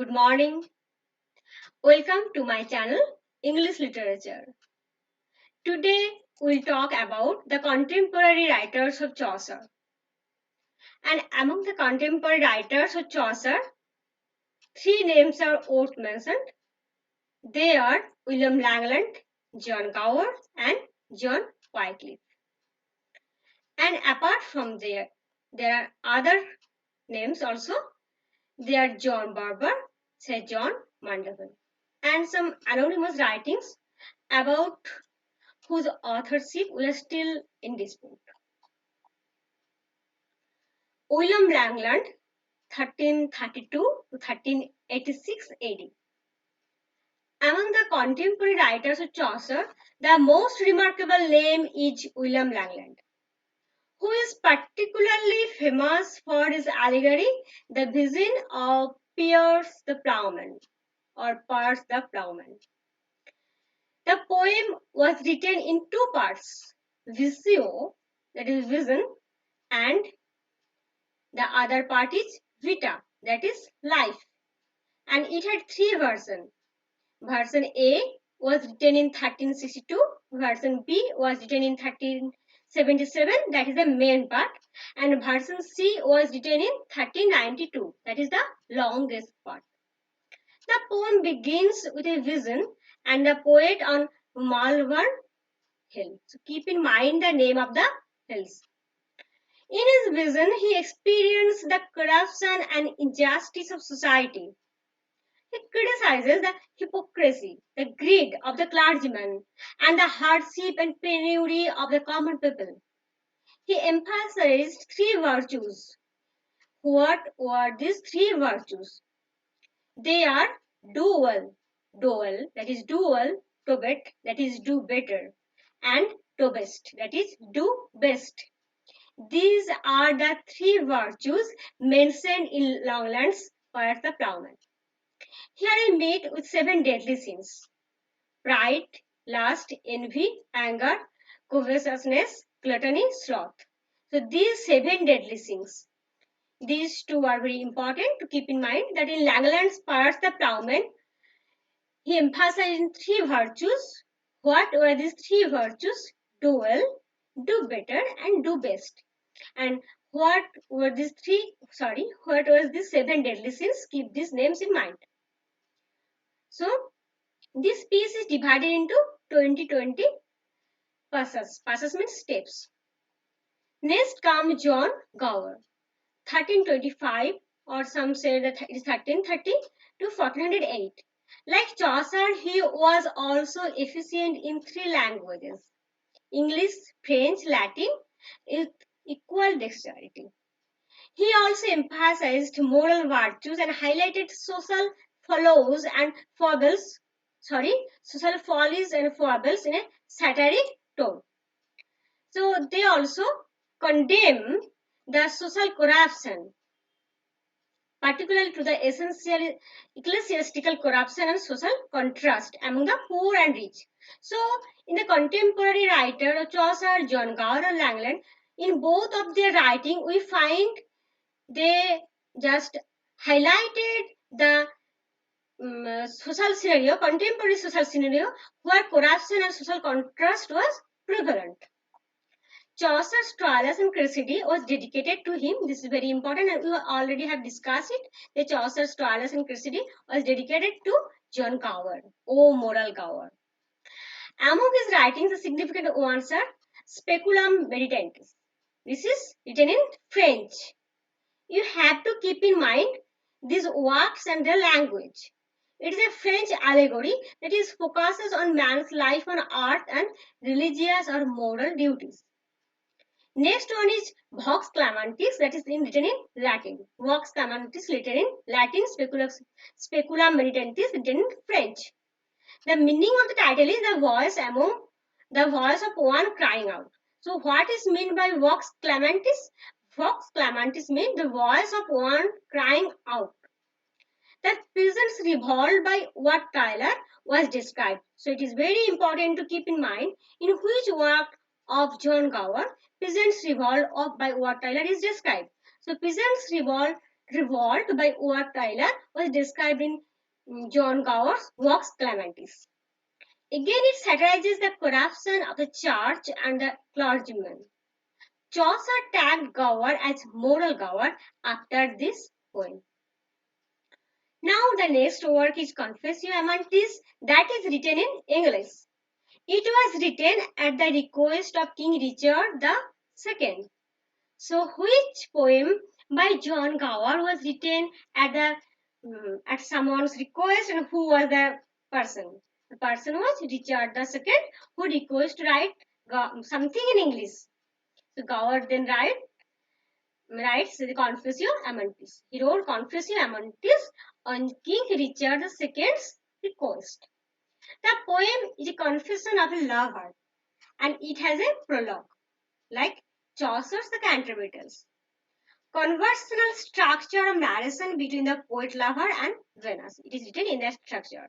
Good morning. Welcome to my channel, English Literature. Today we'll talk about the contemporary writers of Chaucer. And among the contemporary writers of Chaucer, three names are worth mentioned. They are William Langland, John Gower, and John Wycliffe. And apart from there are other names also. They are John Barber, Sir John Mandeville, and some anonymous writings about whose authorship was still in dispute. William Langland, 1332 to 1386 AD. Among the contemporary writers of Chaucer, the most remarkable name is William Langland, who is particularly famous for his allegory, The Vision of Piers the Plowman, or Piers the Plowman. The poem was written in two parts, Visio, that is vision, and the other part is Vita, that is life. And it had three versions. Version A was written in 1362, version B was written in 1377, that is the main part, and version C was written in 1392, that is the longest part. The poem begins with a vision and the poet on Malvern Hill. So keep in mind the name of the hills. In his vision, he experienced the corruption and injustice of society. He criticizes the hypocrisy, the greed of the clergyman, and the hardship and penury of the common people. He emphasized three virtues. What were these three virtues? They are do well, that is do well, to bet, that is do better, and to best, that is do best. These are the three virtues mentioned in Langland's Piers the Plowman. Here I meet with seven deadly sins: pride, lust, envy, anger, covetousness, gluttony, sloth. So these seven deadly sins. These two are very important to keep in mind that in Langland's Piers the Plowman, he emphasized three virtues. What were these three virtues? Do well, do better, and do best. And what was these seven deadly sins? Keep these names in mind. So this piece is divided into 20 passages. Passages means steps. Next comes John Gower, 1325, or some say that it is 1330 to 1408. Like Chaucer, he was also efficient in three languages: English, French, Latin, with equal dexterity. He also emphasized moral virtues and highlighted social follies and foibles in a satiric tone. So they also condemn the social corruption, particularly to the essential ecclesiastical corruption and social contrast among the poor and rich. So in the contemporary writer of Chaucer, John Gower and Langland, in both of their writing we find they just highlighted the social scenario, contemporary social scenario, where corruption and social contrast was prevalent. Chaucer's Troilus and Cressida was dedicated to him. This is very important, and we already have discussed it. The Chaucer's Troilus and Cressida was dedicated to John Gower, O Moral Gower. Among his writings, the significant ones are Speculum Meditatis. This is written in French. You have to keep in mind these works and their language. It is a French allegory that is focuses on man's life on earth and religious or moral duties. Next one is Vox Clamantis, that is written in Latin. Vox Clamantis written in Latin, Speculum Meditatis written in French. The meaning of the title is the voice of one crying out. So what is meant by Vox Clamantis? Vox Clamantis means the voice of one crying out. The peasants' revolt by Wat Tyler was described. So it is very important to keep in mind in which work of John Gower peasants' revolt by Wat Tyler is described. So peasants' revolt revolt by Owen Tyler was described in John Gower's Vox Clamantis. Again, it satirizes the corruption of the church and the clergyman. Chaucer tagged Gower as moral Gower after this poem. Now the next work is Confessio Amantis, that is written in English. It was written at the request of King Richard II. So which poem by John Gower was written at someone's request, and who was the person? The person was Richard II, who requested to write something in English. So Gower then writes the Confessio Amantis. He wrote Confessio Amantis on King Richard II's request. The poem is a confession of a lover, and it has a prologue, like Chaucer's The Canterbury Tales. Conversational structure of narration between the poet lover and Venus. It is written in that structure.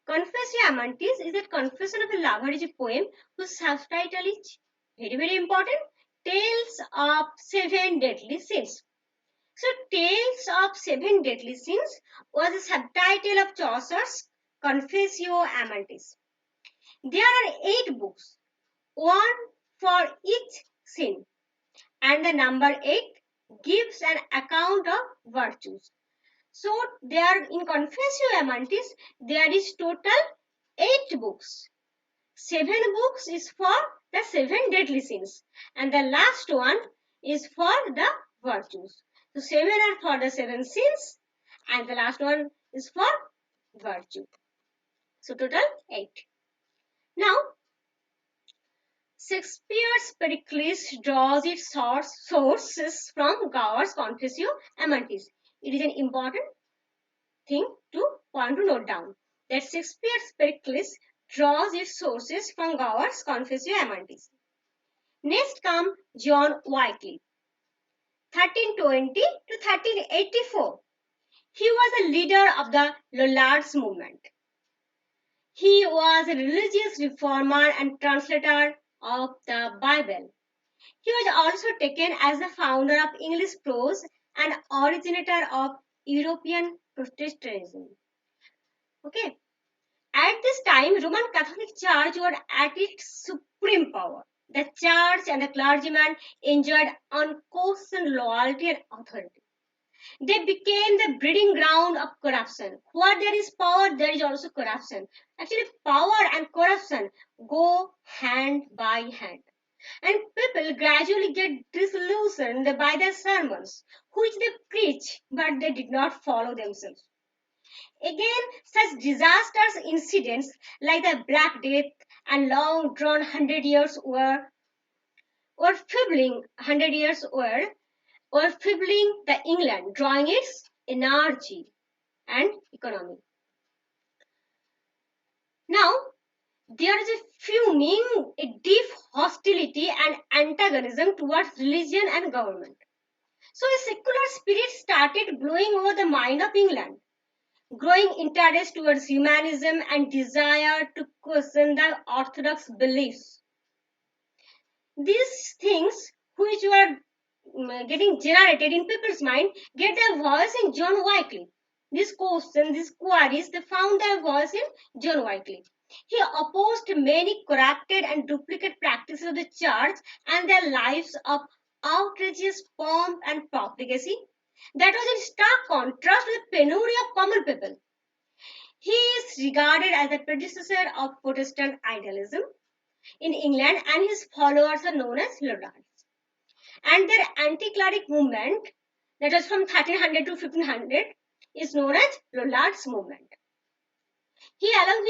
Confessio Amantis is that confession of a lover is a poem whose subtitle is very important. Tales of Seven Deadly Sins. So, Tales of Seven Deadly Sins was the subtitle of Chaucer's Confessio Amantis. There are 8 books, one for each sin, and the number 8 gives an account of virtues. So, there in Confessio Amantis, there is total 8 books. 7 books is for the 7 deadly sins, and the last one is for the virtues. So 7 are for the 7 sins, and the last one is for virtue. So total 8. Now, Shakespeare's Pericles draws its sources from Gower's Confessio Amantis. It is an important thing to note down, that Shakespeare's Pericles draws its sources from Gower's Confessio Amantis. Next come John Wycliffe, 1320 to 1384. He was a leader of the Lollards movement. He was a religious reformer and translator of the Bible. He was also taken as the founder of English prose and originator of European Protestantism. Okay. At this time, Roman Catholic Church was at its supreme power. The church and the clergyman enjoyed unquestioned loyalty and authority. They became the breeding ground of corruption. Where there is power, there is also corruption. Actually, power and corruption go hand by hand. And people gradually get disillusioned by their sermons, which they preach, but they did not follow themselves. Again, such disastrous incidents like the Black Death and long drawn 100 years war or fibbling 100 years war or fibbling the England, drawing its energy and economy. Now, there is a fuming, a deep hostility and antagonism towards religion and government. So a secular spirit started blowing over the mind of England. Growing interest towards humanism and desire to question the orthodox beliefs. These things which were getting generated in people's mind get their voice in John Wycliffe. These questions, these queries, they found their voice in John Wycliffe. He opposed many corrupted and duplicate practices of the church and their lives of outrageous pomp and profligacy that was in stark contrast with the penury of common people. He is regarded as the predecessor of Protestant idealism in England, and his followers are known as Lollards. And their anti-cleric movement, that was from 1300 to 1500, is known as Lollards movement. He, along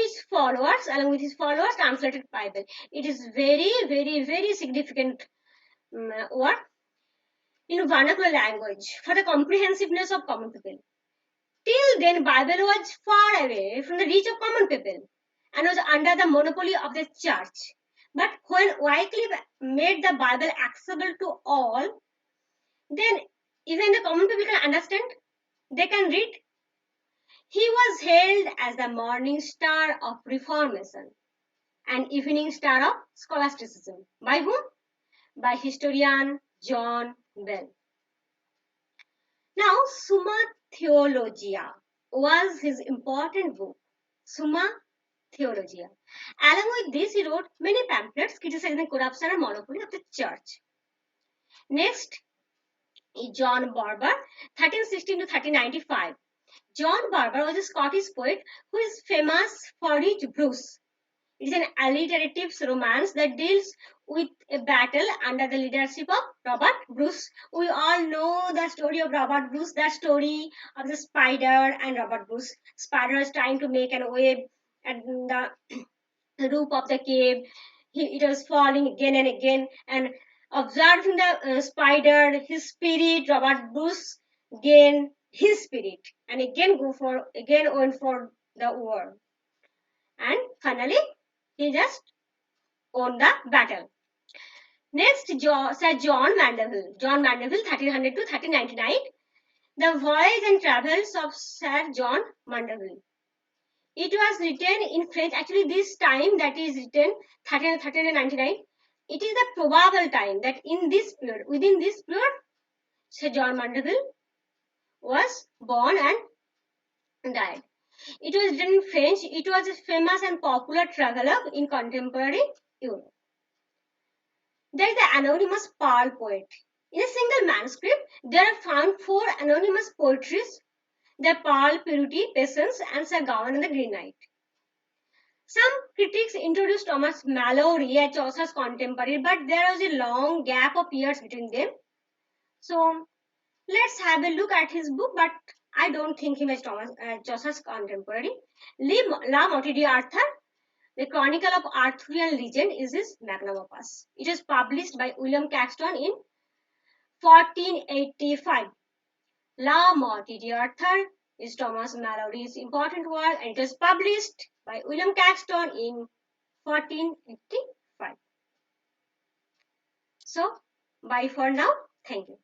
with his followers, translated Bible. It is very, very, very significant work in vernacular language for the comprehensiveness of common people. Till then, Bible was far away from the reach of common people and was under the monopoly of the church. But when Wycliffe made the Bible accessible to all, then even the common people can understand, they can read. He was hailed as the morning star of Reformation and evening star of scholasticism. By whom? By historian John Bell. Now, Summa Theologia was his important book. Summa Theologia. Along with this, he wrote many pamphlets criticizing the corruption and monopoly of the church. Next is John Barber, 1316 to 1395. John Barber was a Scottish poet who is famous for his Bruce. It is an alliterative romance that deals with a battle under the leadership of Robert Bruce. We all know the story of Robert Bruce, the story of the spider and Robert Bruce. Spider is trying to make a web at the roof of the cave. It was falling again and again, and observing the spider, his spirit, Robert Bruce gain his spirit, and again went for the war. And finally, he just won the battle. Next, Sir John Mandeville. John Mandeville, 1300 to 1399. The Voyage and Travels of Sir John Mandeville. It was written in French. Actually, this time that is written 1399. It is the probable time that in this period, within this period, Sir John Mandeville was born and died. It was written in French. It was a famous and popular traveler in contemporary Europe. There is the anonymous Pearl poet. In a single manuscript, there are found 4 anonymous poetries: the Pearl, Purity, Patience, and Sir Gawain and the Green Knight. Some critics introduced Thomas Malory as Chaucer's contemporary, but there was a long gap of years between them. So let's have a look at his book, but I don't think him as Chaucer's contemporary. La Motte d'Arthur, the Chronicle of Arthurian Legend, is his magnum opus. It was published by William Caxton in 1485. La Motte d'Arthur is Thomas Malory's important work, and it was published by William Caxton in 1485. So, bye for now. Thank you.